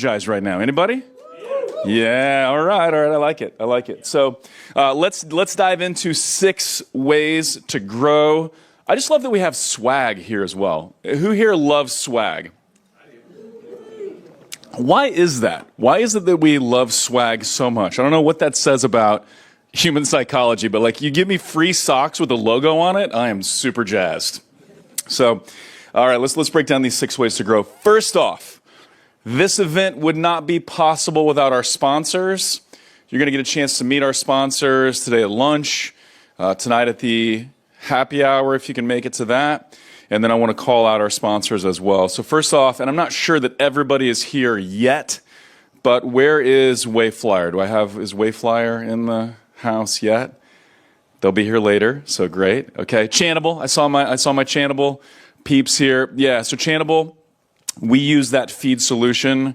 Right now. Anybody? Yeah, all right, I like it. So let's dive into 6 ways to grow. I just love that we have swag here as well. Who here loves swag? Why is that? Why is it that we love swag so much? I don't know what that says about human psychology, but like you give me free socks with a logo on it, I am super jazzed. So, all right, let's break down these 6 ways to grow. First off, this event would not be possible without our sponsors. You're going to get a chance to meet our sponsors today at lunch, tonight at the happy hour if you can make it to that. And then I want to call out our sponsors as well. So first off, and I'm not sure that everybody is here yet, but where is Wayflyer? Is Wayflyer in the house yet? They'll be here later, so great. Okay, Channable. I saw my Channable peeps here. Yeah, so Channable, we use that feed solution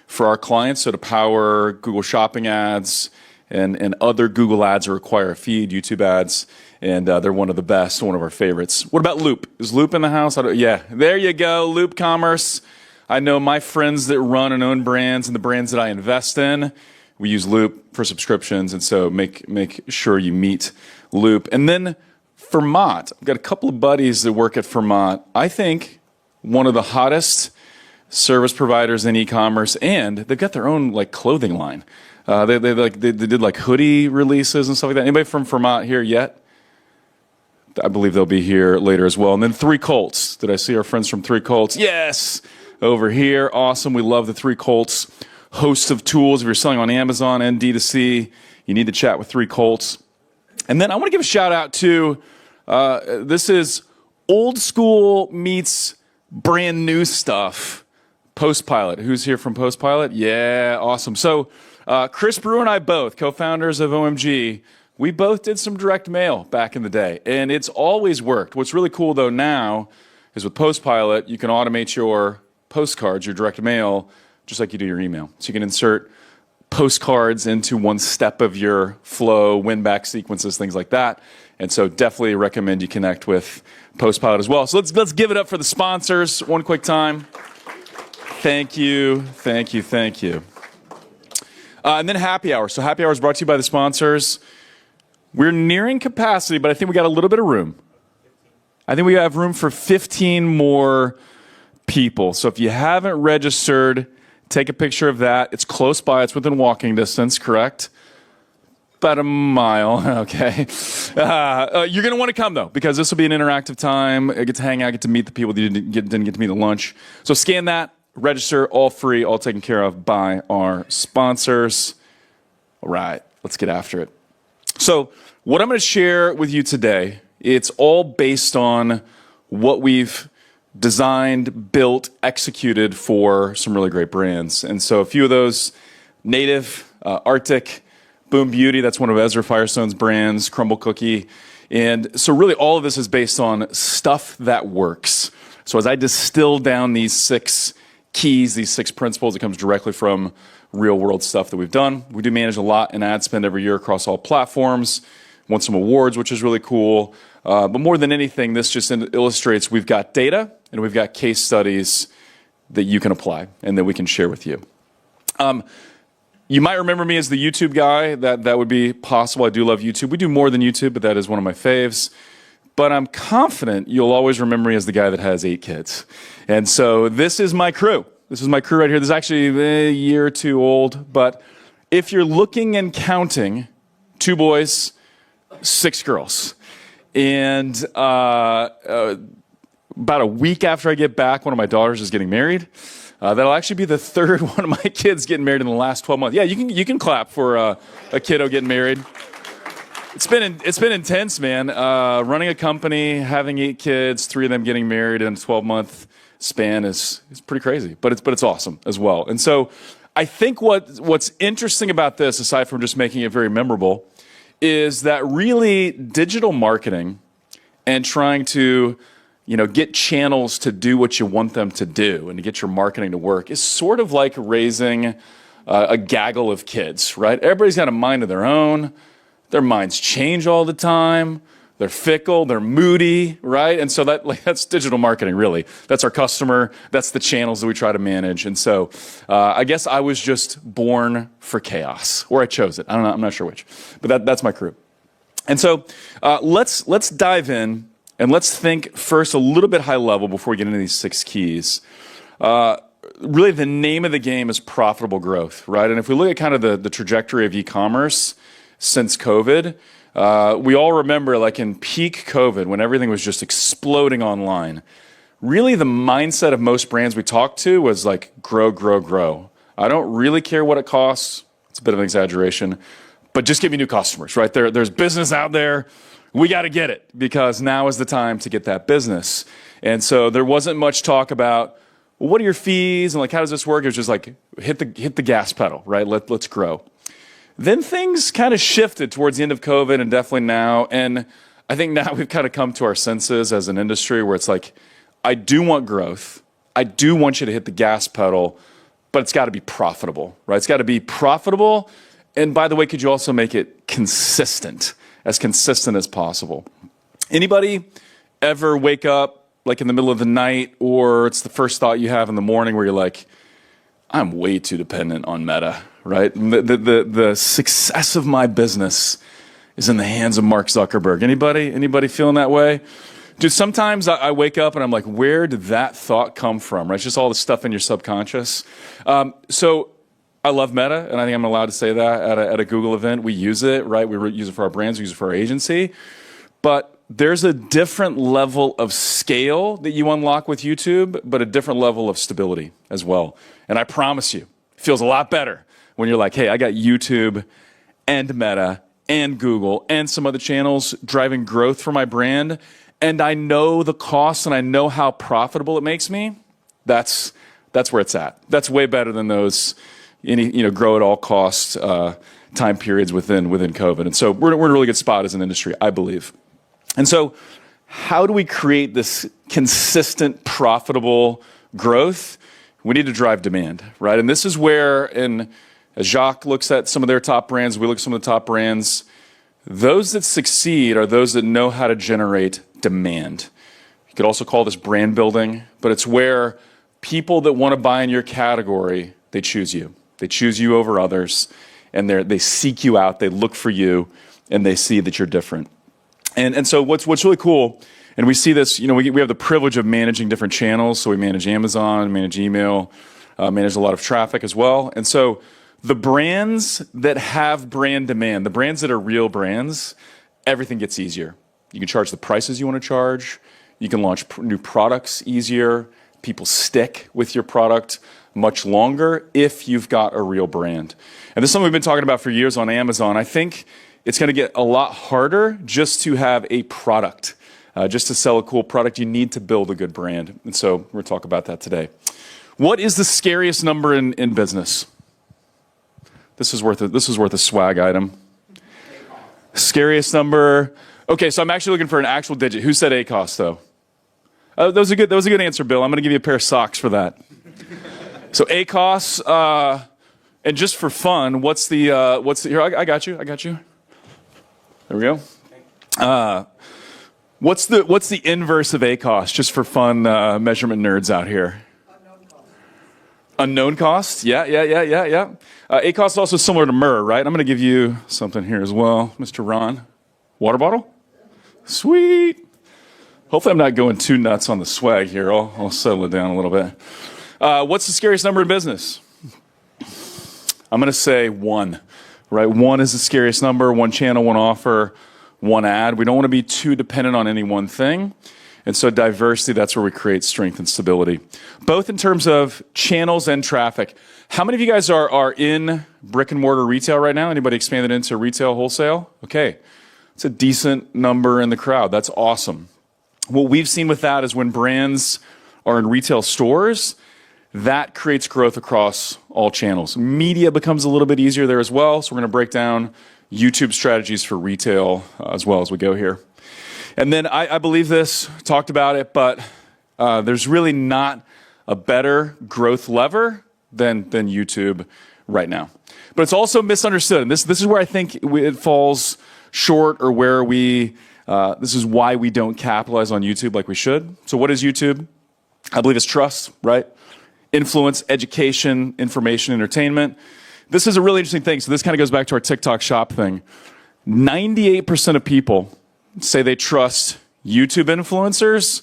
for our clients, so to power Google Shopping ads and other Google ads that require a feed, YouTube ads, and they're one of the best, one of our favorites. What about Loop? Is Loop in the house? Yeah, there you go, Loop Commerce. I know my friends that run and own brands and the brands that I invest in, we use Loop for subscriptions, and so make sure you meet Loop. And then Fermat. I've got a couple of buddies that work at Fermat. I think one of the hottest service providers in e-commerce, and they've got their own like clothing line. They did like hoodie releases and stuff like that. Anybody from Fermat here yet? I believe they'll be here later as well. And then 3 Colts. Did I see our friends from 3 Colts? Yes, over here. Awesome. We love the 3 Colts host of tools. If you're selling on Amazon and D2C, you need to chat with 3 Colts. And then I want to give a shout out to this is old school meets brand new stuff. Postpilot. Who's here from Postpilot? Yeah, awesome. So Chris Brewer and I both, co-founders of OMG, we both did some direct mail back in the day, and it's always worked. What's really cool, though, now is with Postpilot, you can automate your postcards, your direct mail, just like you do your email. So you can insert postcards into one step of your flow, win-back sequences, things like that. And so definitely recommend you connect with Postpilot as well. So let's give it up for the sponsors one quick time. Thank you. And then happy hour. So happy hour is brought to you by the sponsors. We're nearing capacity, but I think we got a little bit of room. I think we have room for 15 more people. So if you haven't registered, take a picture of that. It's close by. It's within walking distance, correct? About a mile, okay. You're going to want to come, though, because this will be an interactive time. I get to hang out, get to meet the people that you didn't get to meet at lunch. So scan that. Register, all free, all taken care of by our sponsors. All right, let's get after it. So what I'm going to share with you today, it's all based on what we've designed, built, executed for some really great brands. And so a few of those, Native, Arctic, Boom Beauty, that's one of Ezra Firestone's brands, Crumble Cookie. And so really all of this is based on stuff that works. So as I distill down these 6 keys, these 6 principles, it comes directly from real world stuff that we've done. We do manage a lot in ad spend every year across all platforms. Won some awards, which is really cool. But more than anything, this just illustrates we've got data and we've got case studies that you can apply and that we can share with you. You might remember me as the YouTube guy. That would be possible. I do love YouTube. We do more than YouTube, but that is one of my faves. But I'm confident you'll always remember me as the guy that has 8 kids. And so this is my crew. This is my crew right here. This is actually a year or 2 old. But if you're looking and counting, 2 boys, 6 girls. And about a week after I get back, one of my daughters is getting married. That'll actually be the 3rd one of my kids getting married in the last 12 months. Yeah, you can clap for a kiddo getting married. It's been intense, man. Running a company, having 8 kids, 3 of them getting married in a 12-month span is pretty crazy, but it's awesome as well. And so I think what's interesting about this, aside from just making it very memorable, is that really digital marketing and trying to get channels to do what you want them to do and to get your marketing to work is sort of like raising a gaggle of kids, right? Everybody's got a mind of their own. Their minds change all the time. They're fickle, they're moody, right? And so that's digital marketing, really. That's our customer. That's the channels that we try to manage. And so I guess I was just born for chaos, or I chose it. I don't know. I'm not sure which. But that's my crew. And so let's dive in, and let's think first a little bit high level before we get into these 6 keys. Really, the name of the game is profitable growth, right? And if we look at kind of the trajectory of e-commerce since COVID, we all remember, like in peak COVID, when everything was just exploding online, really the mindset of most brands we talked to was like, grow, grow, grow. I don't really care what it costs. It's a bit of an exaggeration, but just give me new customers, right? There's business out there. We got to get it because now is the time to get that business. And so there wasn't much talk about, well, what are your fees? And like, how does this work? It was just like, hit the gas pedal, right? Let's grow. Then things kind of shifted towards the end of COVID and definitely now. And I think now we've kind of come to our senses as an industry where it's like, I do want growth. I do want you to hit the gas pedal, but it's got to be profitable, right? It's got to be profitable. And by the way, could you also make it consistent as possible? Anybody ever wake up like in the middle of the night, or it's the first thought you have in the morning where you're like, I'm way too dependent on Meta, right? The success of my business is in the hands of Mark Zuckerberg. Anybody feeling that way? Dude, sometimes I wake up and I'm like, where did that thought come from, right? It's just all the stuff in your subconscious. So I love Meta, and I think I'm allowed to say that at a Google event. We use it, right? We use it for our brands, we use it for our agency. But there's a different level of scale that you unlock with YouTube, but a different level of stability as well. And I promise you, it feels a lot better when you're like, hey, I got YouTube and Meta and Google and some other channels driving growth for my brand, and I know the costs and I know how profitable it makes me. That's where it's at. That's way better than those grow at all costs time periods within COVID. And so we're in a really good spot as an industry, I believe. And so how do we create this consistent, profitable growth? We need to drive demand, right? And this is where, as Jacques looks at some of their top brands, we look at some of the top brands, those that succeed are those that know how to generate demand. You could also call this brand building, but it's where people that want to buy in your category, they choose you. They choose you over others, and they seek you out, they look for you, and they see that you're different. And so what's really cool, and we see this, we have the privilege of managing different channels. So we manage Amazon, manage email, manage a lot of traffic as well. And so the brands that have brand demand, the brands that are real brands, everything gets easier. You can charge the prices you want to charge. You can launch new products easier. People stick with your product much longer if you've got a real brand. And this is something we've been talking about for years on Amazon. I think it's going to get a lot harder just to have a product. Just to sell a cool product, you need to build a good brand. And so we're going to talk about that today. What is the scariest number in business? This is worth a swag item. Scariest number. Okay, so I'm actually looking for an actual digit. Who said ACOS though? That was a good answer, Bill. I'm going to give you a pair of socks for that. So ACOS, and just for fun, what's the here? I got you. There we go. What's the inverse of ACOS? Just for fun, measurement nerds out here. Unknown cost. Yeah. ACOS is also similar to myrrh, right? I'm going to give you something here as well, Mr. Ron. Water bottle. Sweet. Hopefully, I'm not going too nuts on the swag here. I'll settle it down a little bit. What's the scariest number in business? I'm going to say 1, right? 1 is the scariest number. 1 channel, 1 offer, 1 ad. We don't want to be too dependent on any one thing. And so diversity, that's where we create strength and stability, both in terms of channels and traffic. How many of you guys are in brick and mortar retail right now? Anybody expanded into retail wholesale? Okay. It's a decent number in the crowd. That's awesome. What we've seen with that is when brands are in retail stores, that creates growth across all channels. Media becomes a little bit easier there as well. So we're going to break down YouTube strategies for retail as well as we go here. And then I believe this, talked about it, but there's really not a better growth lever than YouTube right now. But it's also misunderstood. And this is where I think it falls short, or where we This is why we don't capitalize on YouTube like we should. So what is YouTube? I believe it's trust, right? Influence, education, information, entertainment. This is a really interesting thing. So this kind of goes back to our TikTok shop thing. 98% of people say they trust YouTube influencers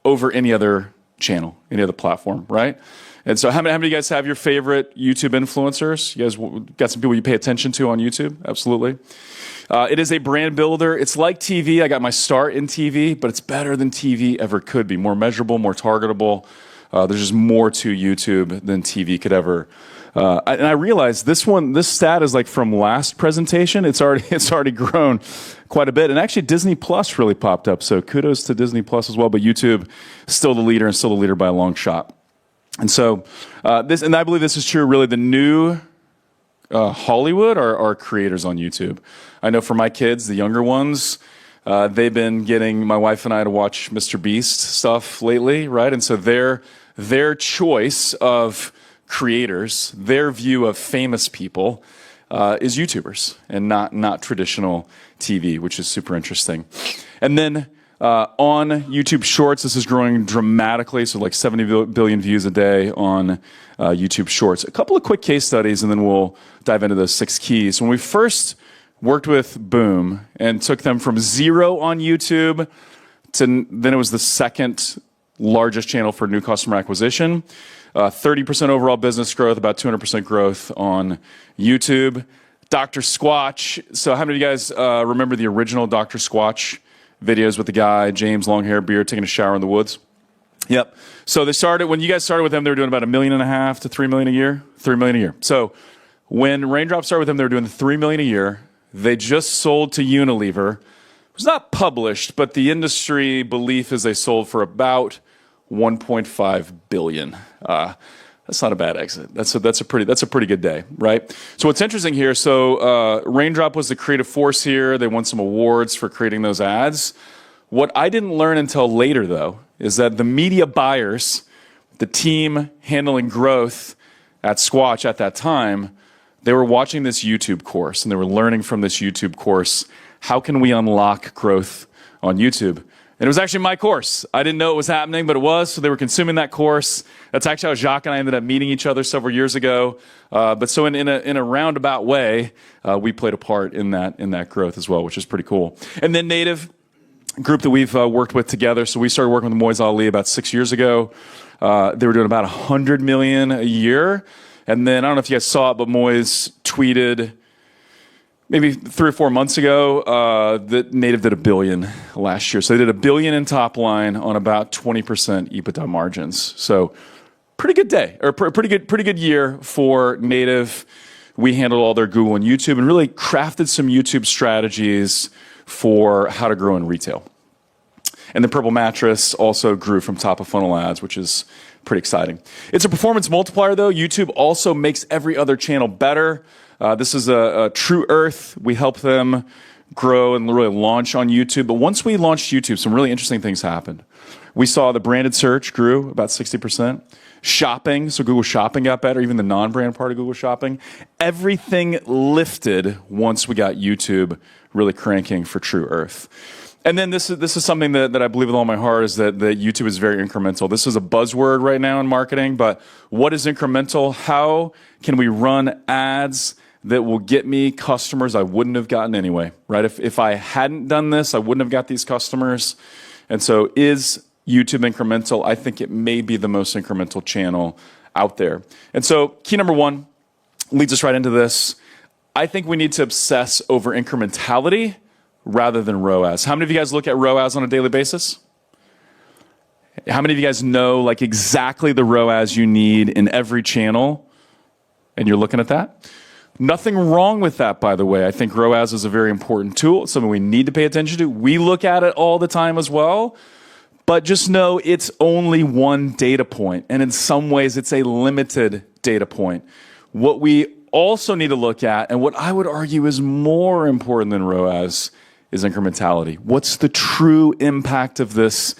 over any other channel, any other platform, right? And so how many of you guys have your favorite YouTube influencers? You guys got some people you pay attention to on YouTube? Absolutely. It is a brand builder. It's like TV. I got my start in TV, but it's better than TV ever could be. More measurable, more targetable. There's just more to YouTube than TV could ever. And I realized this stat is like from last presentation. It's already grown quite a bit. And actually Disney Plus really popped up. So kudos to Disney Plus as well. But YouTube still the leader and still the leader by a long shot. And so and I believe this is true. Really, the new Hollywood are creators on YouTube. I know for my kids, the younger ones, they've been getting my wife and I to watch Mr. Beast stuff lately, right? And so their choice of creators, their view of famous people, is YouTubers and not traditional TV, which is super interesting. And then on YouTube Shorts, this is growing dramatically, so like 70 billion views a day on YouTube Shorts. A couple of quick case studies, and then we'll dive into those 6 keys. When we first worked with Boom and took them from 0 on YouTube to then it was the second largest channel for new customer acquisition, 30% overall business growth, about 200% growth on YouTube. Dr. Squatch. So how many of you guys remember the original Dr. Squatch videos with the guy, James, long hair, beard, taking a shower in the woods? Yep. So when you guys started with them, they were doing about $1.5 million to $3 million a year. $3 million a year. So when Raindrop started with them, they were doing $3 million a year. They just sold to Unilever. It was not published, but the industry belief is they sold for about $1.5 billion. That's not a bad exit. That's a pretty good day, right? So what's interesting here, Raindrop was the creative force here. They won some awards for creating those ads. What I didn't learn until later, though, is that the media buyers, the team handling growth at Squatch at that time, they were watching this YouTube course, and they were learning from this YouTube course, how can we unlock growth on YouTube? And it was actually my course. I didn't know it was happening, but it was, so they were consuming that course. That's actually how Jacques and I ended up meeting each other several years ago. But so in a roundabout way, we played a part in that growth as well, which is pretty cool. And then Native, group that we've worked with together. So we started working with Moise Ali about 6 years ago. They were doing about $100 million a year. And then, I don't know if you guys saw it, but Moise tweeted maybe 3 or 4 months ago that Native did $1 billion last year. So they did $1 billion in top line on about 20% EBITDA margins. So pretty good day, or pretty good year for Native. We handled all their Google and YouTube and really crafted some YouTube strategies for how to grow in retail. And the Purple Mattress also grew from top of funnel ads, which is pretty exciting. It's a performance multiplier, though. YouTube also makes every other channel better. This is a True Earth. We help them grow and really launch on YouTube. But once we launched YouTube, some really interesting things happened. We saw the branded search grew about 60%. Shopping, so Google Shopping got better, even the non-brand part of Google Shopping. Everything lifted once we got YouTube really cranking for True Earth. And then this is something that I believe with all my heart is that YouTube is very incremental. This is a buzzword right now in marketing, but what is incremental? How can we run ads that will get me customers I wouldn't have gotten anyway, right? If I hadn't done this, I wouldn't have got these customers. And so is YouTube incremental? I think it may be the most incremental channel out there. And so key number 1 leads us right into this. I think we need to obsess over incrementality rather than ROAS. How many of you guys look at ROAS on a daily basis? How many of you guys know like exactly the ROAS you need in every channel? And you're looking at that? Nothing wrong with that, by the way. I think ROAS is a very important tool. It's something we need to pay attention to. We look at it all the time as well. But just know it's only one data point. And in some ways, it's a limited data point. What we also need to look at, and what I would argue is more important than ROAS, is incrementality. What's the true impact of this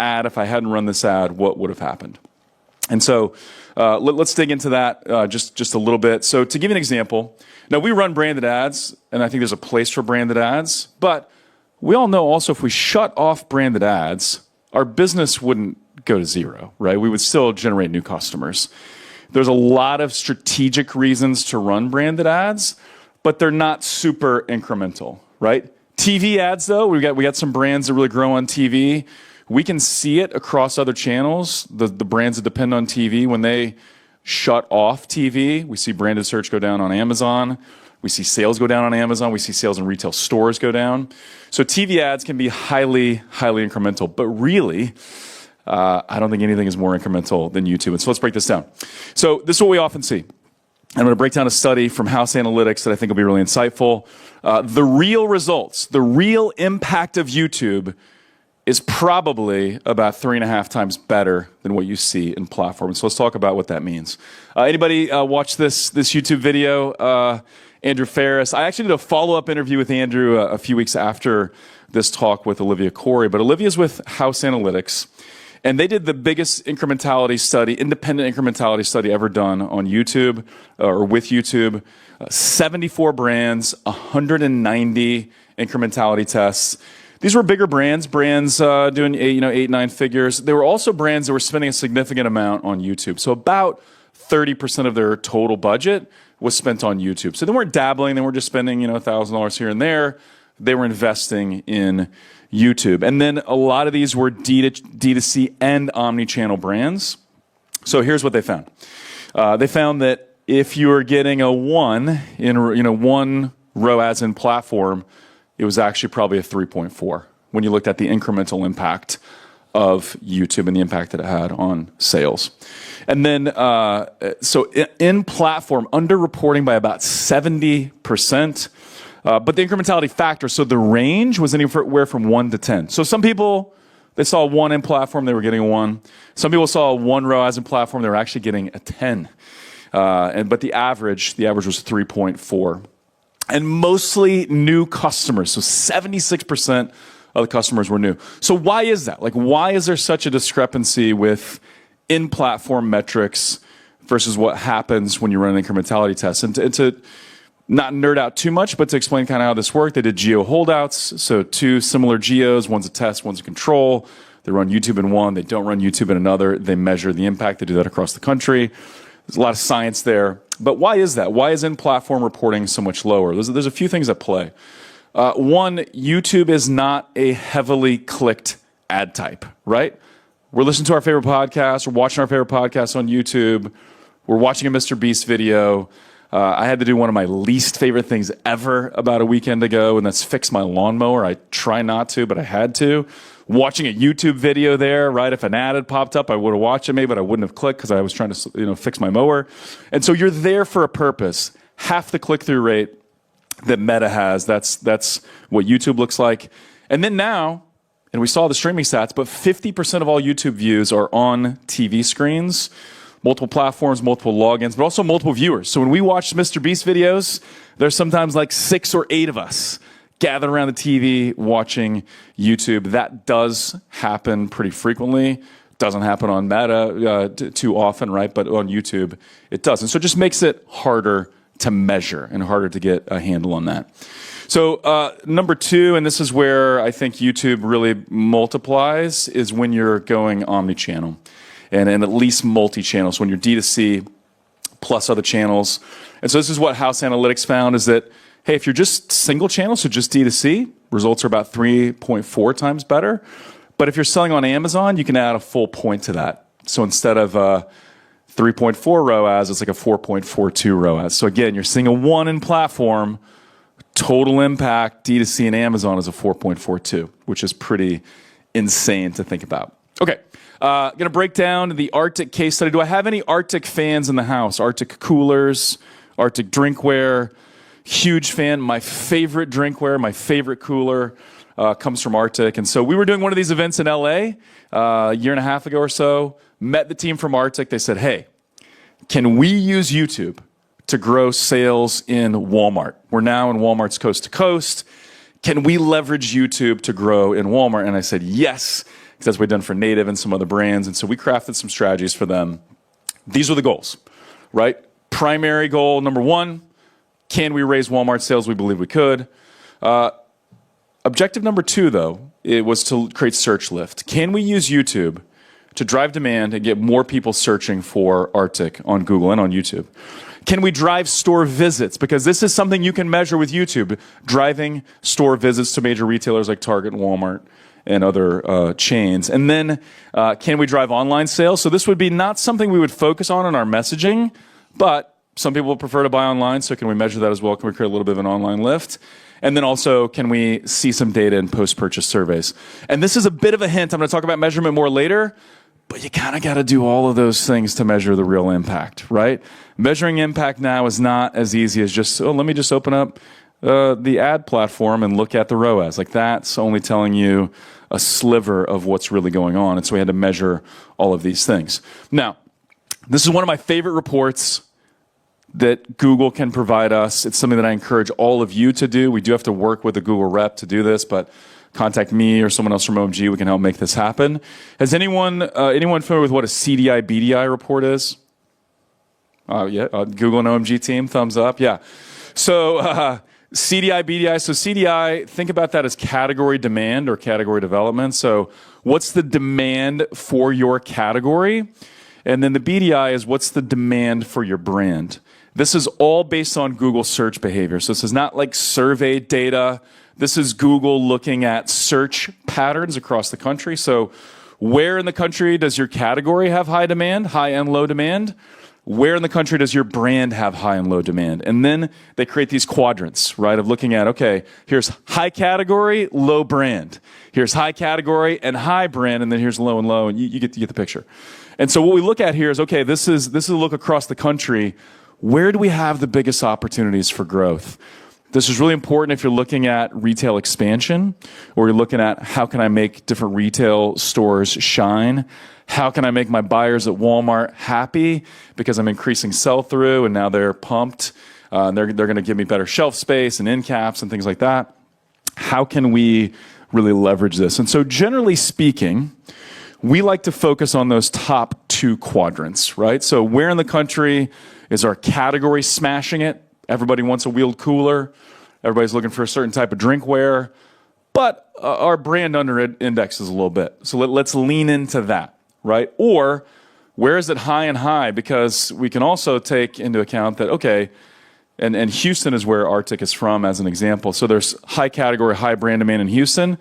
ad? If I hadn't run this ad, what would have happened? And so let's dig into that just a little bit. So to give you an example, now we run branded ads, and I think there's a place for branded ads, but we all know also if we shut off branded ads, our business wouldn't go to zero, right? We would still generate new customers. There's a lot of strategic reasons to run branded ads, but they're not super incremental, right? TV ads, though, we got some brands that really grow on TV. We can see it across other channels. The brands that depend on TV, when they shut off TV, we see branded search go down on Amazon. We see sales go down on Amazon. We see sales in retail stores go down. So TV ads can be highly, highly incremental. But really, I don't think anything is more incremental than YouTube. And so let's break this down. So this is what we often see. I'm going to break down a study from House Analytics that I think will be really insightful. The real results, the real impact of YouTube is probably about 3.5 times better than what you see in platforms. So let's talk about what that means. Anybody watch this YouTube video? Andrew Ferris. I actually did a follow-up interview with Andrew a few weeks after this talk with Olivia Corey. But Olivia's with House Analytics. And they did the biggest incrementality study, independent incrementality study ever done on YouTube or with YouTube. 74 brands, 190 incrementality tests. These were bigger brands doing 8, 9 figures. They were also brands that were spending a significant amount on YouTube. So about 30% of their total budget was spent on YouTube. So they weren't dabbling, they weren't just spending $1,000 here and there. They were investing in YouTube. And then a lot of these were D2C and omni-channel brands. So here's what they found. They found that if you were getting a 1 in one ROAS in platform, it was actually probably a 3.4 when you looked at the incremental impact of YouTube and the impact that it had on sales. And then, so in platform, underreporting by about 70%. But the incrementality factor, so the range was anywhere from 1 to 10. So some people, they saw 1 in platform, they were getting a 1. Some people saw 1 ROAS in platform, they were actually getting a 10. But the average was 3.4. And mostly new customers. So 76% of the customers were new. So why is that? Like, why is there such a discrepancy with in-platform metrics versus what happens when you run an incrementality test? And to not nerd out too much, but to explain kind of how this worked, they did geo holdouts. So 2 similar geos, one's a test, one's a control. They run YouTube in one, they don't run YouTube in another. They measure the impact. They do that across the country. There's a lot of science there. But why is that? Why is in-platform reporting so much lower? There's a few things at play. One, YouTube is not a heavily clicked ad type, right? We're listening to our favorite podcast. We're watching our favorite podcast on YouTube. We're watching a Mr. Beast video. I had to do one of my least favorite things ever about a weekend ago, and that's fix my lawnmower. I try not to, but I had to. Watching a YouTube video there, right? If an ad had popped up, I would have watched it maybe, but I wouldn't have clicked because I was trying to fix my mower. And so you're there for a purpose. Half the click-through rate that Meta has, that's what YouTube looks like. And then now, and we saw the streaming stats, but 50% of all YouTube views are on TV screens. Multiple platforms, multiple logins, but also multiple viewers. So when we watch Mr. Beast videos, there's sometimes like 6 or 8 of us gathered around the TV watching YouTube. That does happen pretty frequently. Doesn't happen on Meta too often, right? But on YouTube, it does. And so it just makes it harder to measure and harder to get a handle on that. So number 2, and this is where I think YouTube really multiplies, is when you're going omni-channel. And at least multi-channel, so when you're D2C plus other channels. And so this is what House Analytics found, is that, hey, if you're just single channel, so just D2C, results are about 3.4 times better. But if you're selling on Amazon, you can add a full point to that. So instead of 3.4 ROAS, it's like a 4.42 ROAS. So again, you're seeing a 1 in platform, total impact, D2C and Amazon is a 4.42, which is pretty insane to think about. Okay. Going to break down the Arctic case study. Do I have any Arctic fans in the house? Arctic coolers, Arctic drinkware. Huge fan. My favorite drinkware, my favorite cooler comes from Arctic. And so we were doing one of these events in LA a year and a half ago or so. Met the team from Arctic. They said, hey, can we use YouTube to grow sales in Walmart? We're now in Walmart's coast to coast. Can we leverage YouTube to grow in Walmart? And I said, yes. That's what we've done for Native and some other brands. And so we crafted some strategies for them. These are the goals, right? Primary goal, number 1, can we raise Walmart sales? We believe we could. Objective number 2, though, it was to create search lift. Can we use YouTube to drive demand and get more people searching for Arctic on Google and on YouTube? Can we drive store visits? Because this is something you can measure with YouTube, driving store visits to major retailers like Target and Walmart and other chains. And then can we drive online sales? So this would be not something we would focus on in our messaging, but some people prefer to buy online, so can we measure that as well? Can we create a little bit of an online lift? And then also, can we see some data in post-purchase surveys? And this is a bit of a hint. I'm going to talk about measurement more later, but you kind of got to do all of those things to measure the real impact, right? Measuring impact now is not as easy as just, let me just open up the ad platform and look at the ROAS. Like, that's only telling you a sliver of what's really going on. And so we had to measure all of these things. Now, this is one of my favorite reports that Google can provide us. It's something that I encourage all of you to do. We do have to work with a Google rep to do this, but contact me or someone else from OMG. We can help make this happen. Has anyone familiar with what a CDI BDI report is? Yeah, Google and OMG team, thumbs up. Yeah. So CDI BDI. So CDI, think about that as category demand or category development. So what's the demand for your category? And then the BDI is what's the demand for your brand. This is all based on Google search behavior. So this is not like survey data. This is Google looking at search patterns across the country. So where in the country does your category have high demand, high and low demand? Where in the country does your brand have high and low demand? And then they create these quadrants, right, of looking at, okay, here's high category, low brand. Here's high category and high brand, and then here's low and low, and you get the picture. And so what we look at here is, okay, this is a look across the country. Where do we have the biggest opportunities for growth? This is really important if you're looking at retail expansion, or you're looking at how can I make different retail stores shine? How can I make my buyers at Walmart happy because I'm increasing sell-through and now they're pumped. They're going to give me better shelf space and end caps and things like that. How can we really leverage this? And so generally speaking, we like to focus on those top 2 quadrants, right? So where in the country is our category smashing it? Everybody wants a wheeled cooler. Everybody's looking for a certain type of drinkware. But our brand under indexes a little bit. So let's lean into that, right? Or where is it high and high? Because we can also take into account that, okay, and Houston is where Arctic is from as an example. So there's high category, high brand demand in Houston.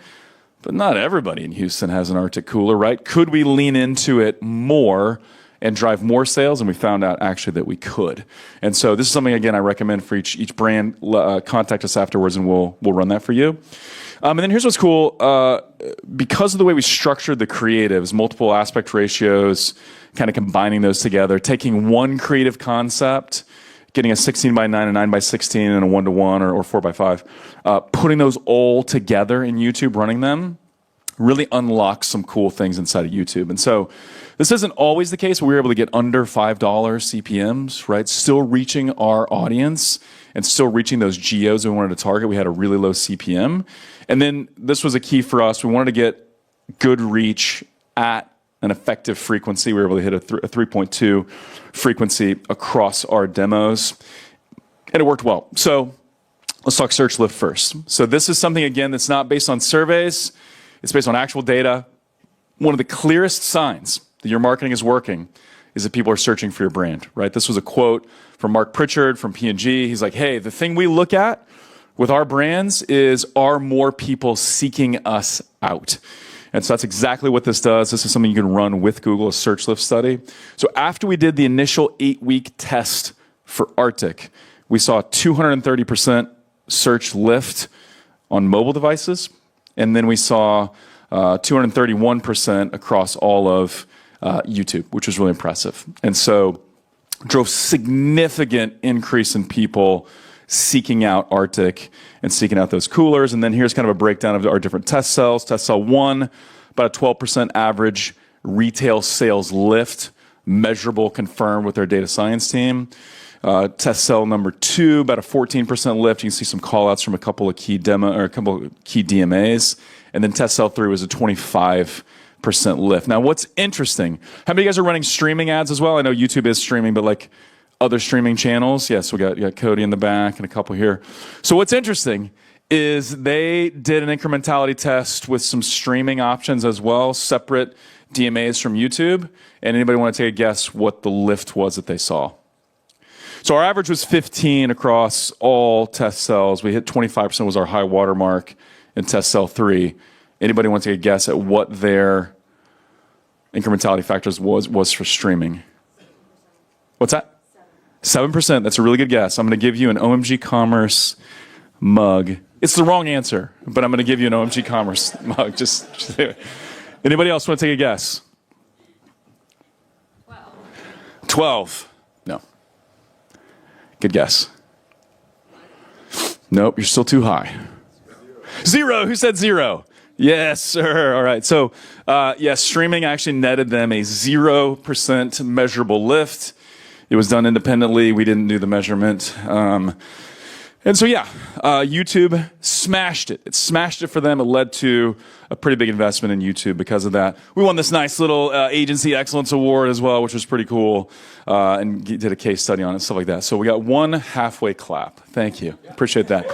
But not everybody in Houston has an Arctic cooler, right? Could we lean into it more and drive more sales? And we found out actually that we could. And so this is something, again, I recommend for each brand. Contact us afterwards and we'll run that for you. And then here's what's cool. Because of the way we structured the creatives, multiple aspect ratios, kind of combining those together, taking one creative concept, getting a 16 by 9, a 9 by 16, and a 1-to-1 or 4 by 5, putting those all together in YouTube, running them, really unlocks some cool things inside of YouTube. And so this isn't always the case. We were able to get under $5 CPMs, right? Still reaching our audience and still reaching those geos we wanted to target. We had a really low CPM. And then this was a key for us. We wanted to get good reach at an effective frequency. We were able to hit a 3.2 frequency across our demos, and it worked well. So let's talk search lift first. So this is something, again, that's not based on surveys. It's based on actual data. One of the clearest signs that your marketing is working is that people are searching for your brand, right? This was a quote from Mark Pritchard from P&G. He's like, hey, the thing we look at with our brands is, are more people seeking us out? And so that's exactly what this does. This is something you can run with Google, a search lift study. So after we did the initial 8-week test for Arctic, we saw a 230% search lift on mobile devices. And then we saw 231% across all of YouTube, which was really impressive. And so drove significant increase in people seeking out Arctic and seeking out those coolers. And then here's kind of a breakdown of our different test cells. Test cell 1, about a 12% average retail sales lift, measurable, confirmed with our data science team. Test cell number 2, about a 14% lift. You can see some call-outs from a couple of key DMAs. And then test cell 3 was a 25% lift. Now, what's interesting, how many of you guys are running streaming ads as well? I know YouTube is streaming, but like other streaming channels? Yes, we got Cody in the back and a couple here. So what's interesting is they did an incrementality test with some streaming options as well, separate DMAs from YouTube. And anybody want to take a guess what the lift was that they saw? So our average was 15 across all test cells. We hit 25% was our high water mark in test cell 3. Anybody want to take a guess at what their incrementality factors was for streaming? What's that? 7%. That's a really good guess. I'm going to give you an OMG Commerce mug. It's the wrong answer, but I'm going to give you an OMG Commerce mug. Just anybody else want to take a guess? 12. No. Good guess. Nope, you're still too high. 0. Who said 0? Yes, sir. All right. So, yes, streaming actually netted them a 0% measurable lift. It was done independently. We didn't do the measurement. And so, yeah, YouTube smashed it. It smashed it for them. It led to a pretty big investment in YouTube because of that. We won this nice little Agency Excellence Award as well, which was pretty cool, and did a case study on it, stuff like that. So we got one halfway clap. Thank you. Appreciate that.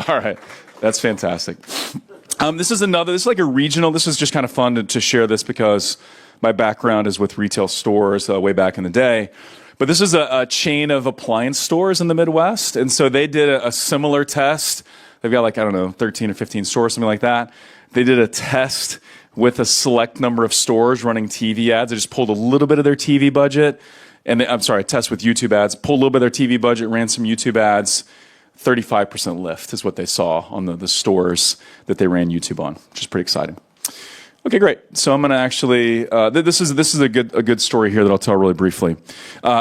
All right. That's fantastic. This is like a regional. This is just kind of fun to share this because my background is with retail stores way back in the day. But this is a chain of appliance stores in the Midwest. And so they did a similar test. They've got 13 or 15 stores, something like that. They did a test with a select number of stores running TV ads. They just pulled a little bit of their TV budget. A test with YouTube ads. Pulled a little bit of their TV budget, ran some YouTube ads. 35% lift is what they saw on the stores that they ran YouTube on, which is pretty exciting. Okay, great. So I'm going to actually, this is a good story here that I'll tell really briefly.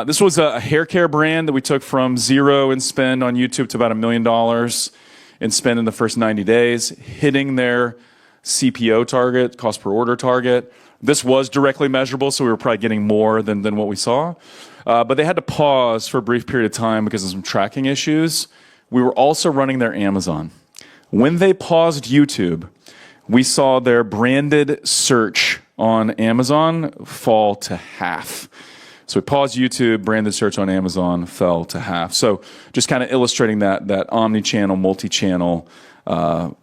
This was a hair care brand that we took from 0 in spend on YouTube to about $1 million in spend in the first 90 days, hitting their CPO target, cost per order target. This was directly measurable, so we were probably getting more than what we saw. But they had to pause for a brief period of time because of some tracking issues. We were also running their Amazon. When they paused YouTube, we saw their branded search on Amazon fall to half. So we paused YouTube, branded search on Amazon fell to half. So just kind of illustrating that omni-channel, multi-channel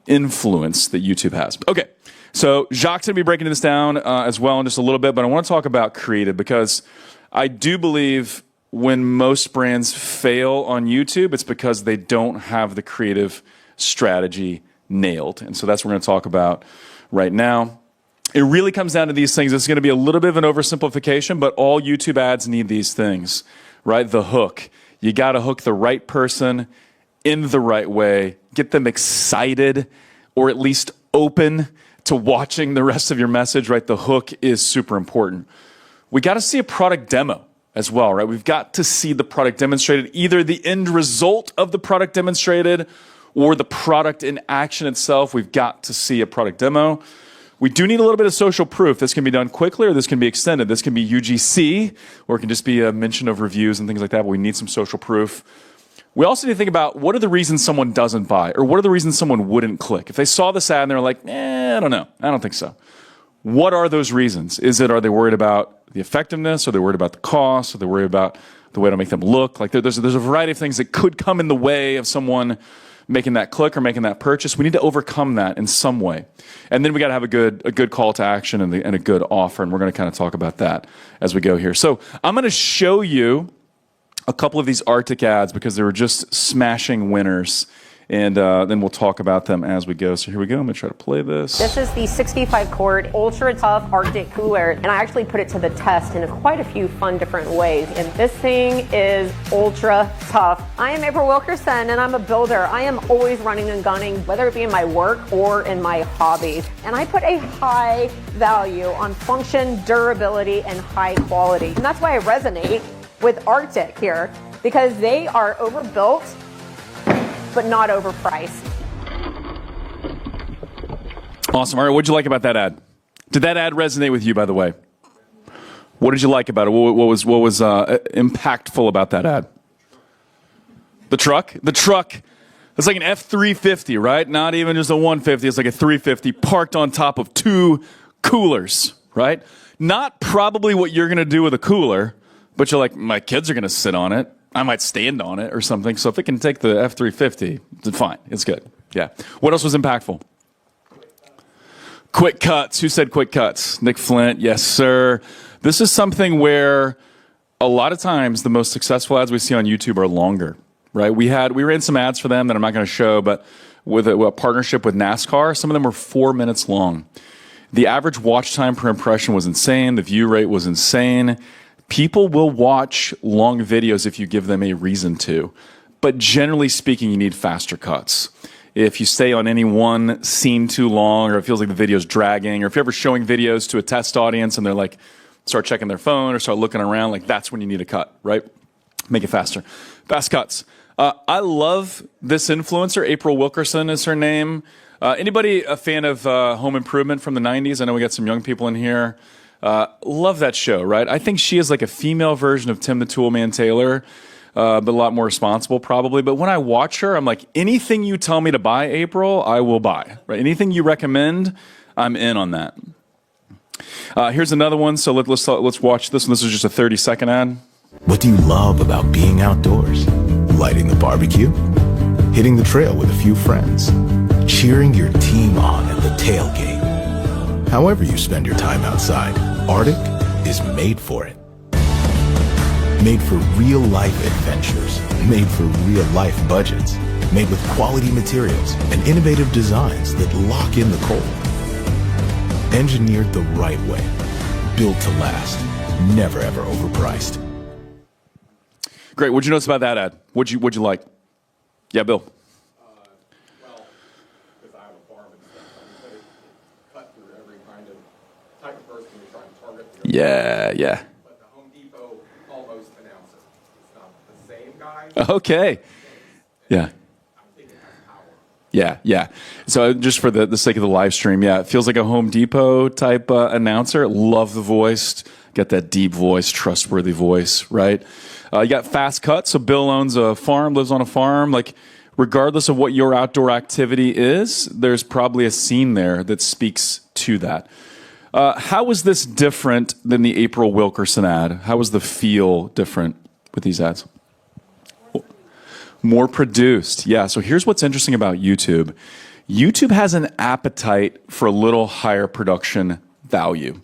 influence that YouTube has. Okay, so Jacques' going to be breaking this down as well in just a little bit, but I want to talk about creative because I do believe when most brands fail on YouTube, it's because they don't have the creative strategy nailed. And so that's what we're going to talk about right now. It really comes down to these things. It's going to be a little bit of an oversimplification, but all YouTube ads need these things, right? The hook. You got to hook the right person in the right way, get them excited or at least open to watching the rest of your message, right? The hook is super important. We got to see a product demo as well, right? We've got to see the product demonstrated, either the end result of the product demonstrated or the product in action itself. We've got to see a product demo. We do need a little bit of social proof. This can be done quickly or this can be extended. This can be UGC or it can just be a mention of reviews and things like that, but we need some social proof. We also need to think about what are the reasons someone doesn't buy or what are the reasons someone wouldn't click. If they saw this ad and they're like, I don't know. I don't think so. What are those reasons? Are they worried about the effectiveness? Are they worried about the cost? Are they worried about the way to make them look? Like there's a variety of things that could come in the way of someone making that click or making that purchase. We need to overcome that in some way. And then we got to have a good call to action and a good offer. And we're going to kind of talk about that as we go here. So I'm going to show you a couple of these Arctic ads because they were just smashing winners. And then we'll talk about them as we go. So here we go. I'm going to try to play this. This is the 65-quart Ultra Tough Arctic Cooler, and I actually put it to the test in quite a few fun different ways. And this thing is ultra tough. I am April Wilkerson, and I'm a builder. I am always running and gunning, whether it be in my work or in my hobbies. And I put a high value on function, durability, and high quality. And that's why I resonate with Arctic here, because they are overbuilt, but not overpriced. Awesome. All right, what did you like about that ad? Did that ad resonate with you, by the way? What did you like about it? What was impactful about that ad? The truck? The truck. It's like an F-350, right? Not even just a 150. It's like a 350 parked on top of two coolers, right? Not probably what you're going to do with a cooler, but you're like, my kids are going to sit on it. I might stand on it or something. So if it can take the F-350, then fine. It's good. Yeah. What else was impactful? Quick cuts. Who said quick cuts? Nick Flint. Yes, sir. This is something where a lot of times the most successful ads we see on YouTube are longer, right? We ran some ads for them that I'm not going to show, but with a partnership with NASCAR, some of them were 4 minutes long. The average watch time per impression was insane. The view rate was insane. People will watch long videos if you give them a reason to. But generally speaking, you need faster cuts. If you stay on any one scene too long, or it feels like the video's dragging, or if you're ever showing videos to a test audience and they're like, start checking their phone or start looking around, like that's when you need a cut, right? Make it faster. Fast cuts. I love this influencer. April Wilkerson is her name. Anybody a fan of Home Improvement from the 90s? I know we got some young people in here. Love that show, right? I think she is like a female version of Tim the Toolman Taylor, but a lot more responsible probably. But when I watch her, I'm like, anything you tell me to buy, April, I will buy. Right? Anything you recommend, I'm in on that. Here's another one. So let's watch this one. This is just a 30-second ad. What do you love about being outdoors? Lighting the barbecue? Hitting the trail with a few friends? Cheering your team on at the tailgate? However you spend your time outside, Arctic is made for it. Made for real-life adventures. Made for real-life budgets. Made with quality materials and innovative designs that lock in the cold. Engineered the right way. Built to last. Never ever overpriced. Great. What'd you notice about that ad? What'd you like? Yeah, Bill. Well, because I have a farm and stuff, so we cut through every kind of type of person you're trying to target. Yeah. But the Home Depot almost announced it. It's not the same guy. Okay. Yeah. I think it has power. Yeah. So just for the sake of the live stream, yeah, it feels like a Home Depot type announcer. Love the voice. Got that deep voice, trustworthy voice, right? You got fast cuts. So Bill owns a farm, lives on a farm. Like, regardless of what your outdoor activity is, there's probably a scene there that speaks to that. How was this different than the April Wilkerson ad? How was the feel different with these ads? More produced. Yeah. So here's what's interesting about YouTube. YouTube has an appetite for a little higher production value.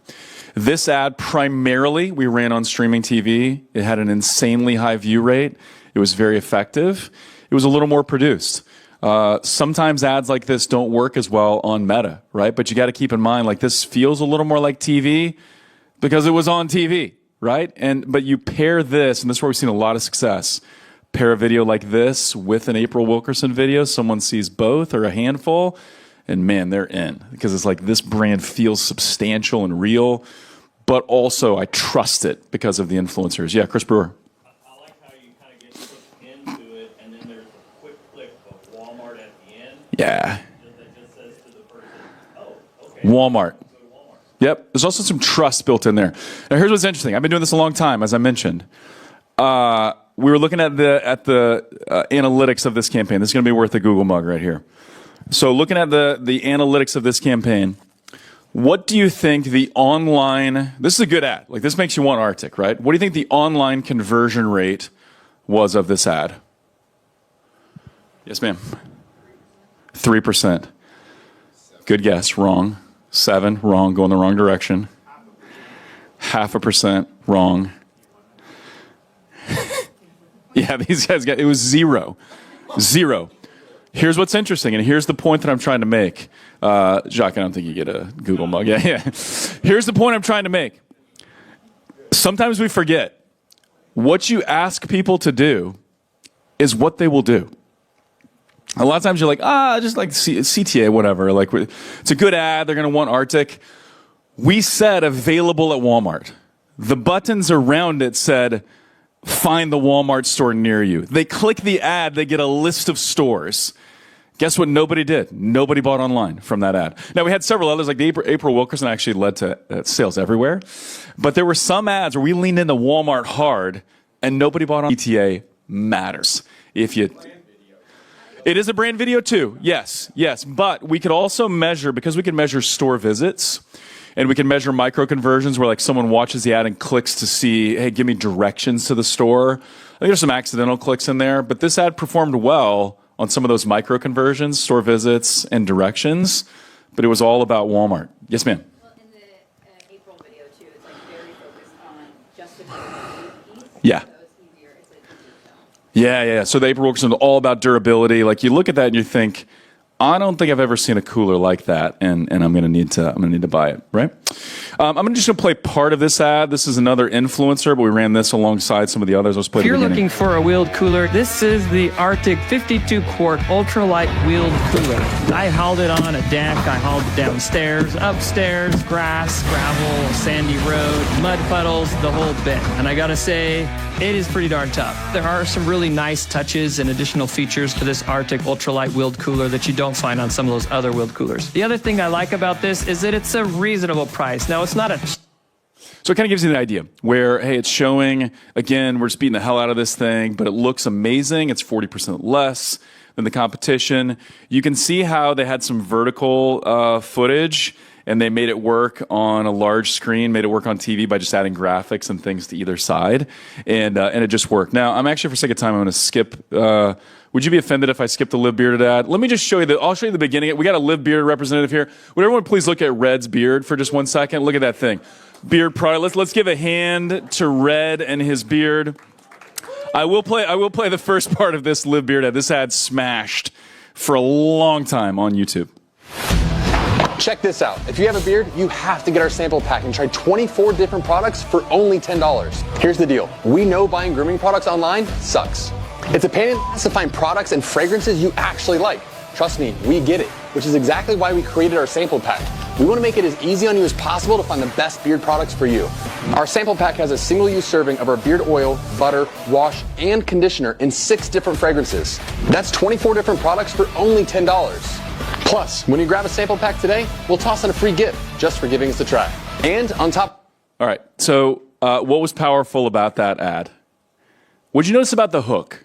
This ad primarily we ran on streaming TV. It had an insanely high view rate. It was very effective. It was a little more produced. Sometimes ads like this don't work as well on Meta, right? But you got to keep in mind, like, this feels a little more like TV because it was on TV, right? But you pair this, and this is where we've seen a lot of success. Pair a video like this with an April Wilkerson video. Someone sees both or a handful, and man, they're in, because it's like this brand feels substantial and real, but also I trust it because of the influencers. Yeah, Chris Brewer. I like how you kind of get hooked into it, and then there's a quick click of Walmart at the end. Yeah. That just says to the person, oh, okay. Walmart. Go to Walmart. Yep. There's also some trust built in there. Now, here's what's interesting. I've been doing this a long time, as I mentioned. We were looking at the analytics of this campaign. This is going to be worth a Google mug right here. So looking at the analytics of this campaign, what do you think the online, this is a good ad, like this makes you want Arctic, right? What do you think the online conversion rate was of this ad? Yes, ma'am. 3%. Good guess, wrong. 7, wrong, going the wrong direction. 0.5%, wrong. Yeah, these guys it was 0. Here's what's interesting, and here's the point that I'm trying to make. Jacques, I don't think you get a Google mug. Yeah. Here's the point I'm trying to make. Sometimes we forget. What you ask people to do is what they will do. A lot of times you're like, just like CTA, whatever. Like, it's a good ad. They're going to want Arctic. We said available at Walmart. The buttons around it said, find the Walmart store near you. They click the ad, they get a list of stores. Guess what nobody did? Nobody bought online from that ad. Now, we had several others, like the April Wilkerson actually led to sales everywhere. But there were some ads where we leaned into Walmart hard, and nobody bought on. ETA matters. It is a brand video too, yes. But we could also measure, because we can measure store visits, And we can measure micro conversions where like someone watches the ad and clicks to see, hey, give me directions to the store. I think there's some accidental clicks in there, but this ad performed well on some of those micro conversions, store visits, and directions. But it was all about Walmart. Yes, ma'am. Well, in the April video too, it's like very focused on just the piece. Yeah. So it's easier. It's like easier to film. Yeah. So the April works is all about durability. Like you look at that and you think, I don't think I've ever seen a cooler like that, and I'm gonna need to buy it, right? I'm just gonna play part of this ad. This is another influencer, but we ran this alongside some of the others. Let's play If the you're beginning. looking for a wheeled cooler, this is the Arctic 52-quart ultralight wheeled cooler. I hauled it on a deck, I hauled it downstairs, upstairs, grass, gravel, sandy road, mud puddles, the whole bit. And I gotta say, it is pretty darn tough. There are some really nice touches and additional features to this Arctic ultralight wheeled cooler that you don't find on some of those other wheeled coolers. The other thing I like about this is that it's a reasonable price. Now, it's not a So it kind of gives you an idea where, hey, it's showing, again, we're just beating the hell out of this thing, but it looks amazing. It's 40% less than the competition. You can see how they had some vertical footage, and they made it work on a large screen, made it work on TV by just adding graphics and things to either side, and it just worked. Now, I'm actually, for sake of time, I'm going to skip. Would you be offended if I skipped the Live Bearded ad? Let me just show you I'll show you the beginning. We got a Live Bearded representative here. Would everyone please look at Red's beard for just 1 second? Look at that thing. Beard product. Let's give a hand to Red and his beard. I will play the first part of this Live Beard ad. This ad smashed for a long time on YouTube. Check this out. If you have a beard, you have to get our sample pack and try 24 different products for only $10. Here's the deal. We know buying grooming products online sucks. It's a pain in the ass to find products and fragrances you actually like. Trust me, we get it, which is exactly why we created our sample pack. We want to make it as easy on you as possible to find the best beard products for you. Our sample pack has a single-use serving of our beard oil, butter, wash, and conditioner in 6 different fragrances. That's 24 different products for only $10. Plus, when you grab a sample pack today, we'll toss in a free gift just for giving us a try. And on top... All right, so what was powerful about that ad? What'd you notice about the hook?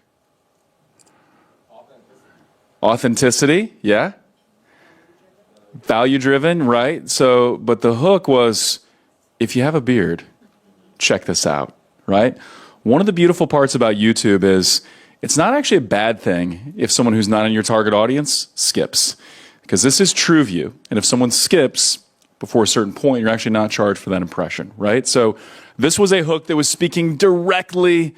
Authenticity, yeah. Value driven, right? So, but the hook was, if you have a beard, check this out, right? One of the beautiful parts about YouTube is it's not actually a bad thing if someone who's not in your target audience skips, because this is TrueView. And if someone skips before a certain point, you're actually not charged for that impression, right? So this was a hook that was speaking directly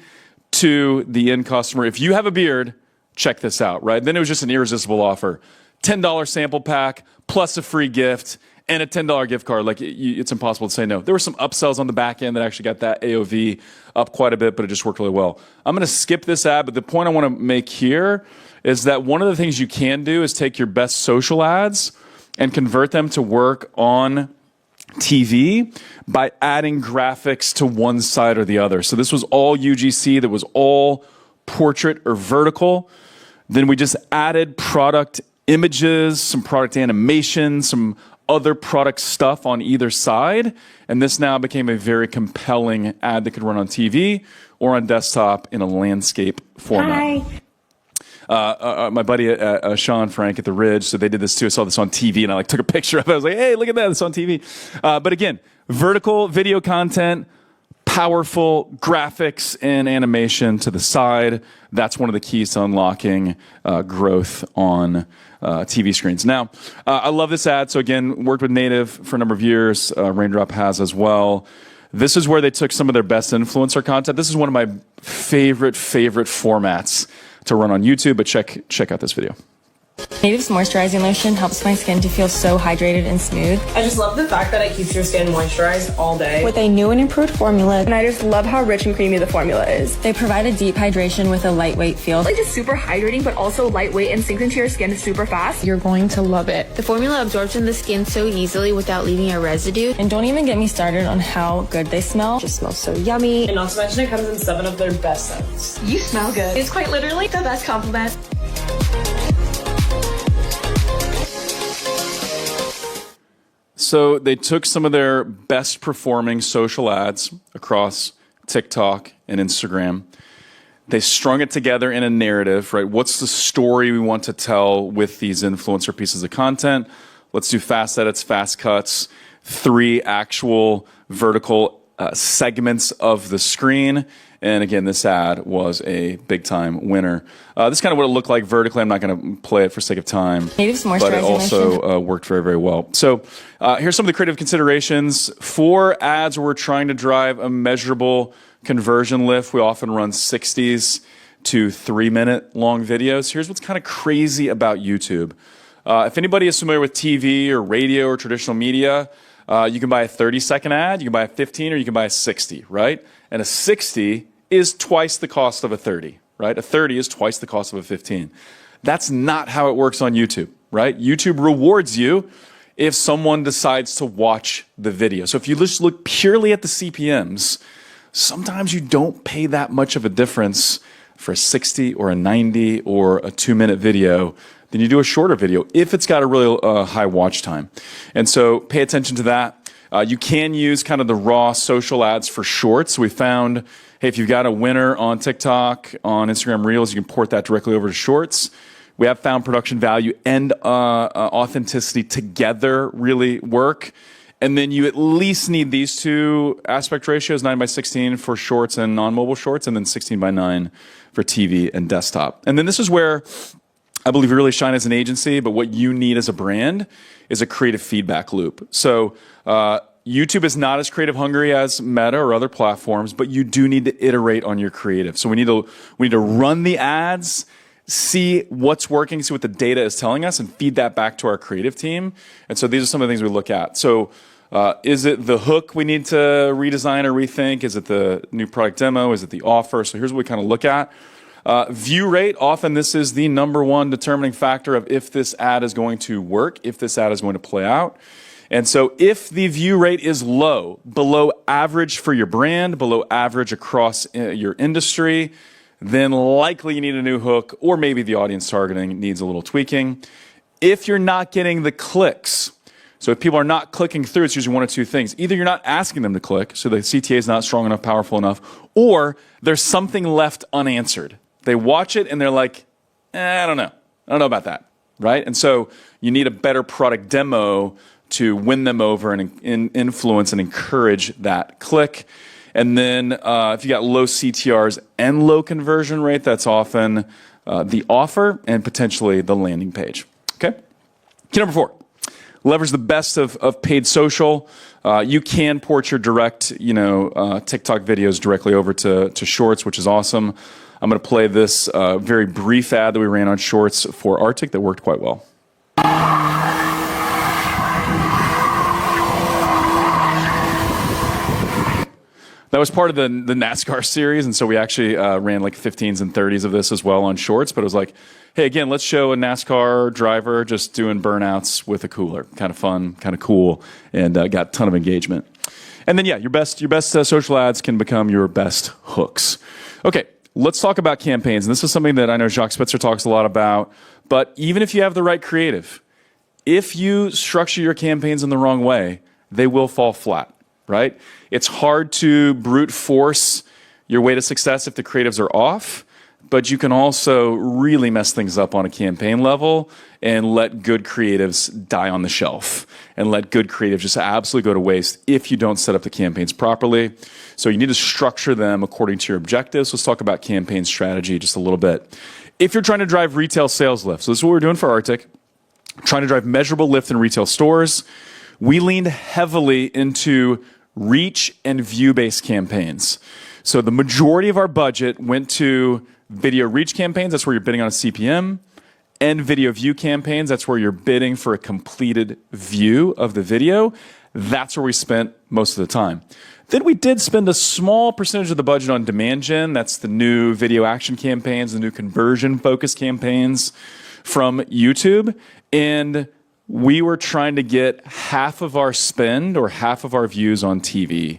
to the end customer. If you have a beard, check this out, right? Then it was just an irresistible offer. $10 sample pack plus a free gift and a $10 gift card. Like it's impossible to say no. There were some upsells on the back end that actually got that AOV up quite a bit, but it just worked really well. I'm going to skip this ad, but the point I want to make here is that one of the things you can do is take your best social ads and convert them to work on TV by adding graphics to one side or the other. So this was all UGC, that was all portrait or vertical. Then we just added product images, some product animation, some other product stuff on either side. And this now became a very compelling ad that could run on TV or on desktop in a landscape format. Hi. My buddy Sean Frank at The Ridge, so they did this too. I saw this on TV and I took a picture of it. I was like, hey, look at that, it's on TV. But again, vertical video content, powerful graphics and animation to the side. That's one of the keys to unlocking growth on TV screens. Now, I love this ad. So again, worked with Native for a number of years. Raindrop has as well. This is where they took some of their best influencer content. This is one of my favorite formats to run on YouTube, but check out this video. Native's moisturizing lotion helps my skin to feel so hydrated and smooth. I just love the fact that it keeps your skin moisturized all day. With a new and improved formula. And I just love how rich and creamy the formula is. They provide a deep hydration with a lightweight feel. Like just super hydrating, but also lightweight and sinks into your skin super fast. You're going to love it. The formula absorbs in the skin so easily without leaving a residue. And don't even get me started on how good they smell. It just smells so yummy. And not to mention it comes in 7 of their best scents. You smell good. It's quite literally the best compliment. So they took some of their best performing social ads across TikTok and Instagram. They strung it together in a narrative, right? What's the story we want to tell with these influencer pieces of content? Let's do fast edits, fast cuts, 3 actual vertical segments of the screen. And again, this ad was a big-time winner. This is kind of what it looked like vertically. I'm not going to play it for sake of time, but it also worked very, very well. So here's some of the creative considerations. For ads where we're trying to drive a measurable conversion lift, we often run 60s to 3-minute long videos. Here's what's kind of crazy about YouTube. If anybody is familiar with TV or radio or traditional media, you can buy a 30-second ad, you can buy a 15, or you can buy a 60, right? And a 60 is twice the cost of a 30, right? A 30 is twice the cost of a 15. That's not how it works on YouTube, right? YouTube rewards you if someone decides to watch the video. So if you just look purely at the CPMs, sometimes you don't pay that much of a difference for a 60 or a 90 or a 2-minute video than you do a shorter video if it's got a really high watch time. And so pay attention to that. You can use kind of the raw social ads for shorts. We found, hey, if you've got a winner on TikTok, on Instagram Reels, you can port that directly over to shorts. We have found production value and authenticity together really work. And then you at least need these 2 aspect ratios, 9:16 for shorts and non-mobile shorts, and then 16:9 for TV and desktop. And then this is where I believe we really shine as an agency, but what you need as a brand is a creative feedback loop. So YouTube is not as creative hungry as Meta or other platforms, but you do need to iterate on your creative. So we need to run the ads, see what's working, see what the data is telling us, and feed that back to our creative team. And so these are some of the things we look at. So is it the hook we need to redesign or rethink? Is it the new product demo? Is it the offer? So here's what we kind of look at. View rate, often this is the #1 determining factor of if this ad is going to work, if this ad is going to play out. And so if the view rate is low, below average for your brand, below average across your industry, then likely you need a new hook, or maybe the audience targeting needs a little tweaking. If you're not getting the clicks, so if people are not clicking through, it's usually one of 2 things. Either you're not asking them to click, so the CTA is not strong enough, powerful enough, or there's something left unanswered. They watch it and they're like, I don't know. I don't know about that, right? And so you need a better product demo to win them over and influence and encourage that click. And then if you got low CTRs and low conversion rate, that's often the offer and potentially the landing page. Okay? Key number 4, leverage the best of paid social. You can port your direct, TikTok videos directly over to Shorts, which is awesome. I'm going to play this very brief ad that we ran on Shorts for Arctic that worked quite well. That was part of the NASCAR series, and so we actually ran like 15s and 30s of this as well on Shorts, but it was like, hey, again, let's show a NASCAR driver just doing burnouts with a cooler. Kind of fun, kind of cool, and got a ton of engagement. And then, yeah, your best social ads can become your best hooks. Okay, let's talk about campaigns, and this is something that I know Jacques Spitzer talks a lot about, but even if you have the right creative, if you structure your campaigns in the wrong way, they will fall flat. Right? It's hard to brute force your way to success if the creatives are off, but you can also really mess things up on a campaign level and let good creatives die on the shelf and let good creatives just absolutely go to waste if you don't set up the campaigns properly. So you need to structure them according to your objectives. Let's talk about campaign strategy just a little bit. If you're trying to drive retail sales lift, so this is what we're doing for Arctic, trying to drive measurable lift in retail stores, we leaned heavily into reach and view-based campaigns. So the majority of our budget went to video reach campaigns, that's where you're bidding on a CPM, and video view campaigns, that's where you're bidding for a completed view of the video. That's where we spent most of the time. Then we did spend a small percentage of the budget on demand gen. That's the new video action campaigns, the new conversion-focused campaigns from YouTube. And we were trying to get half of our spend or half of our views on TV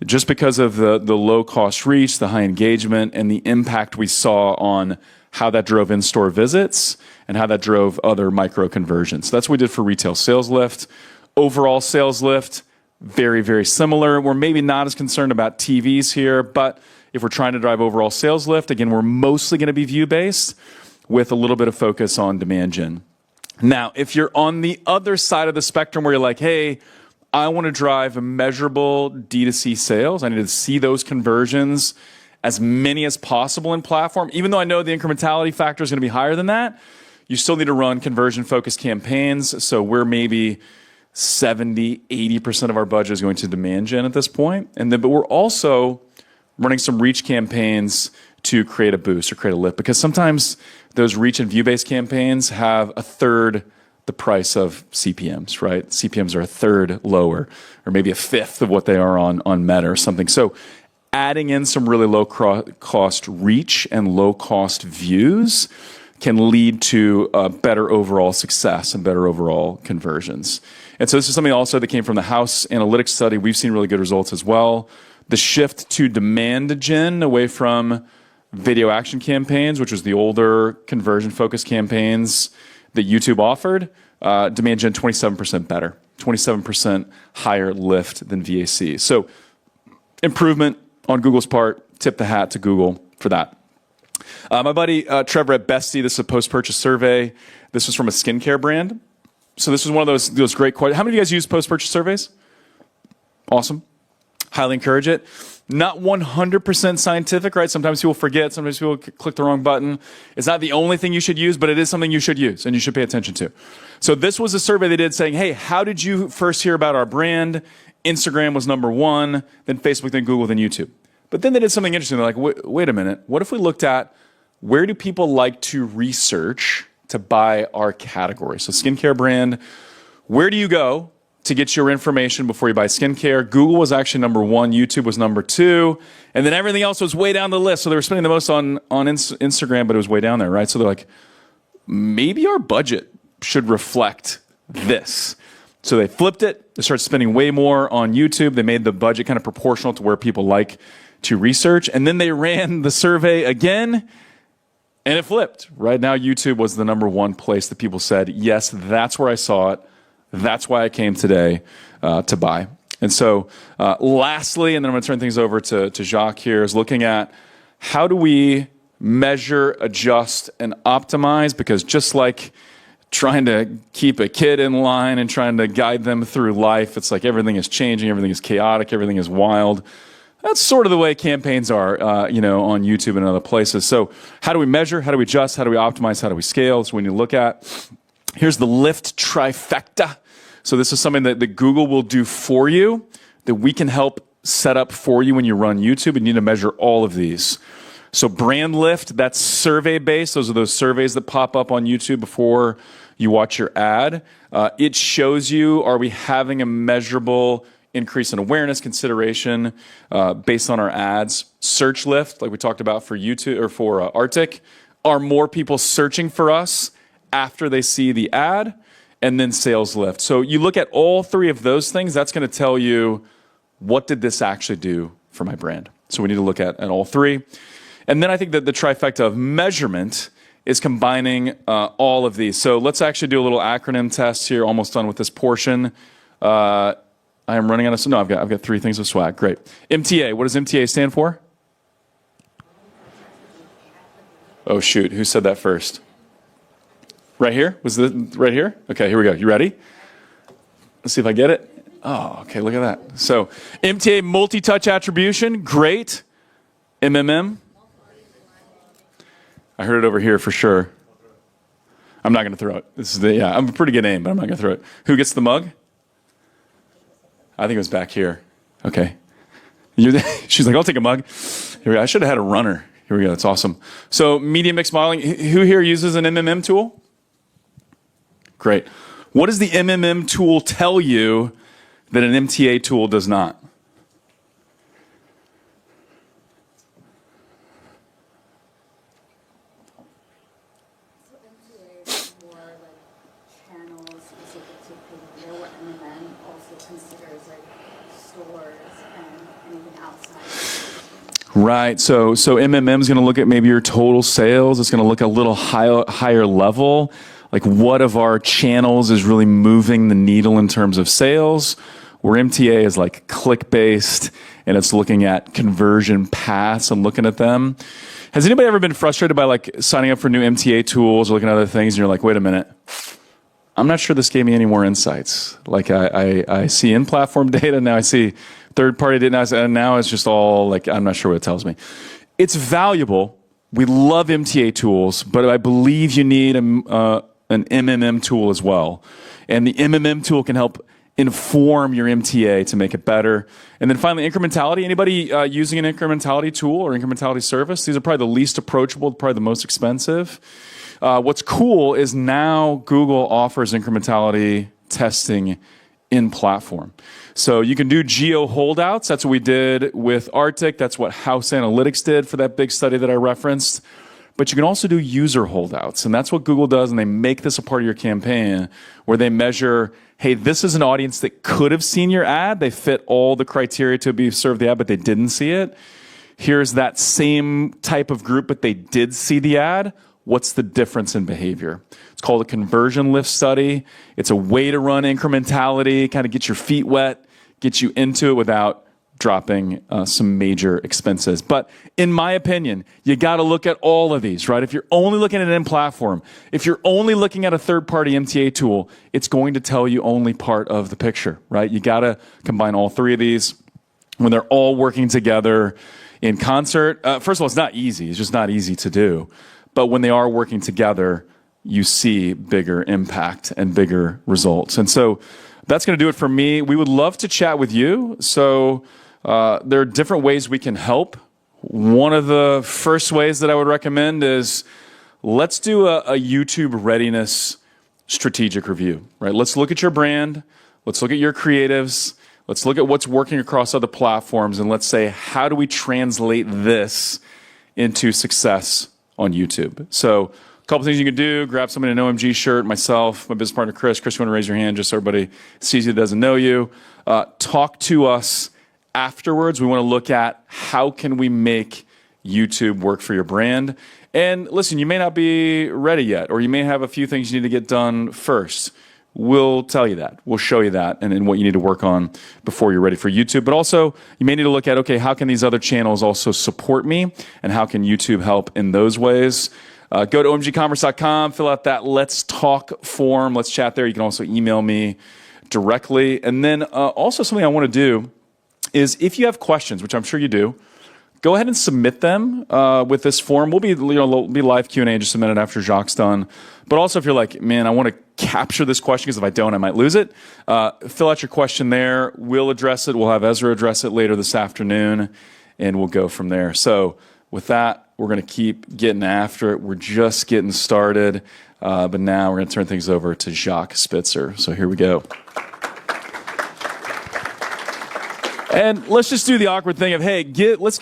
just because of the low cost reach, the high engagement, and the impact we saw on how that drove in-store visits and how that drove other micro conversions. So that's what we did for retail sales lift. Overall sales lift, very, very similar. We're maybe not as concerned about TVs here, but if we're trying to drive overall sales lift, again, we're mostly going to be view-based with a little bit of focus on demand gen. Now, if you're on the other side of the spectrum where you're like, hey, I want to drive measurable D2C sales. I need to see those conversions, as many as possible in platform. Even though I know the incrementality factor is going to be higher than that, you still need to run conversion-focused campaigns. So we're maybe 70, 80% of our budget is going to demand gen at this point. But we're also running some reach campaigns to create a boost or create a lift, because sometimes those reach and view-based campaigns have a third the price of CPMs, right? CPMs are a third lower, or maybe a fifth of what they are on Meta or something. So adding in some really low cost reach and low cost views can lead to better overall success and better overall conversions. And so this is something also that came from the House Analytics study. We've seen really good results as well. The shift to demand gen away from video action campaigns, which was the older conversion-focused campaigns that YouTube offered, demand gen 27% better, 27% higher lift than VAC. So improvement on Google's part. Tip the hat to Google for that. My buddy Trevor at Bestie, this is a post-purchase survey. This was from a skincare brand. So this was one of those great questions. How many of you guys use post-purchase surveys? Awesome. Highly encourage it. Not 100% scientific, right? Sometimes people forget. Sometimes people click the wrong button. It's not the only thing you should use, but it is something you should use and you should pay attention to. So this was a survey they did saying, hey, how did you first hear about our brand? Instagram was number one, then Facebook, then Google, then YouTube. But then they did something interesting. They're like, wait a minute. What if we looked at where do people like to research to buy our category? So skincare brand, where do you go to get your information before you buy skincare? Google was actually number one. YouTube was number two. And then everything else was way down the list. So they were spending the most on Instagram, but it was way down there, right? So they're like, maybe our budget should reflect this. So they flipped it. They started spending way more on YouTube. They made the budget kind of proportional to where people like to research. And then they ran the survey again, and it flipped. Right now, YouTube was the number one place that people said, yes, that's where I saw it. That's why I came today to buy. And so lastly, and then I'm going to turn things over to Jacques here, is looking at how do we measure, adjust, and optimize? Because just like trying to keep a kid in line and trying to guide them through life, it's like everything is changing, everything is chaotic, everything is wild. That's sort of the way campaigns are, on YouTube and other places. So how do we measure? How do we adjust? How do we optimize? How do we scale? So when you look at, here's the lift trifecta. So this is something that Google will do for you, that we can help set up for you when you run YouTube, and you need to measure all of these. So brand lift, that's survey-based. Those are those surveys that pop up on YouTube before you watch your ad. It shows you, are we having a measurable increase in awareness, consideration based on our ads? Search lift, like we talked about for YouTube or for Arctic, are more people searching for us after they see the ad? And then sales lift. So you look at all three of those things, that's going to tell you, what did this actually do for my brand? So we need to look at all three. And then I think that the trifecta of measurement is combining all of these. So let's actually do a little acronym test here. Almost done with this portion. I am running out of, no, I've got three things of swag. Great. MTA, what does MTA stand for? Oh shoot, who said that first? Right here? Was it right here? Okay, here we go. You ready? Let's see if I get it. Oh, okay, look at that. So MTA, multi-touch attribution, great. MMM. I heard it over here for sure. I'm not going to throw it. I'm a pretty good aim, but I'm not going to throw it. Who gets the mug? I think it was back here. Okay. She's like, I'll take a mug. Here we go. I should have had a runner. Here we go. That's awesome. So media mix modeling. Who here uses an MMM tool? Great. What does the MMM tool tell you that an MTA tool does not? So MTA is more like channel specific to video, and then also considers like stores and anything outside. Right. So MMM is going to look at maybe your total sales. It's going to look a little higher level. Like, what of our channels is really moving the needle in terms of sales? Where MTA is like click-based, and it's looking at conversion paths and looking at them. Has anybody ever been frustrated by like signing up for new MTA tools or looking at other things, and you're like, wait a minute, I'm not sure this gave me any more insights. Like I see in-platform data, now I see third-party data, and now it's just all like, I'm not sure what it tells me. It's valuable. We love MTA tools, but I believe you need an MMM tool as well. And the MMM tool can help inform your MTA to make it better. And then finally, incrementality. Anybody using an incrementality tool or incrementality service? These are probably the least approachable, probably the most expensive. What's cool is now Google offers incrementality testing in platform. So you can do geo holdouts. That's what we did with Arctic. That's what House Analytics did for that big study that I referenced. But you can also do user holdouts. And that's what Google does. And they make this a part of your campaign where they measure, hey, this is an audience that could have seen your ad. They fit all the criteria to be served the ad, but they didn't see it. Here's that same type of group, but they did see the ad. What's the difference in behavior? It's called a conversion lift study. It's a way to run incrementality, kind of get your feet wet, get you into it without dropping some major expenses. But in my opinion, you got to look at all of these, right? If you're only looking at an in-platform, if you're only looking at a third-party MTA tool, it's going to tell you only part of the picture, right? You got to combine all three of these when they're all working together in concert. First of all, it's not easy. It's just not easy to do. But when they are working together, you see bigger impact and bigger results. And so that's going to do it for me. We would love to chat with you. So there are different ways we can help. One of the first ways that I would recommend is let's do a YouTube readiness strategic review, right? Let's look at your brand. Let's look at your creatives. Let's look at what's working across other platforms. And let's say, how do we translate this into success on YouTube? So a couple things you can do: grab somebody in an OMG shirt, myself, my business partner, Chris. Chris, you want to raise your hand just so everybody sees you that doesn't know you. Talk to us afterwards. We want to look at how can we make YouTube work for your brand. And listen, you may not be ready yet, or you may have a few things you need to get done first. We'll tell you that. We'll show you that and what you need to work on before you're ready for YouTube. But also, you may need to look at, okay, how can these other channels also support me? And how can YouTube help in those ways? Go to omgcommerce.com, fill out that Let's Talk form. Let's chat there. You can also email me directly. And then also something I want to do is, if you have questions, which I'm sure you do, go ahead and submit them with this form. We'll be live Q&A in just a minute after Jacques' done. But also, if you're like, man, I want to capture this question because if I don't, I might lose it, fill out your question there. We'll address it. We'll have Ezra address it later this afternoon, and we'll go from there. So with that, we're going to keep getting after it. We're just getting started. But now we're going to turn things over to Jacques Spitzer. So here we go. And let's just do the awkward thing of, hey, let's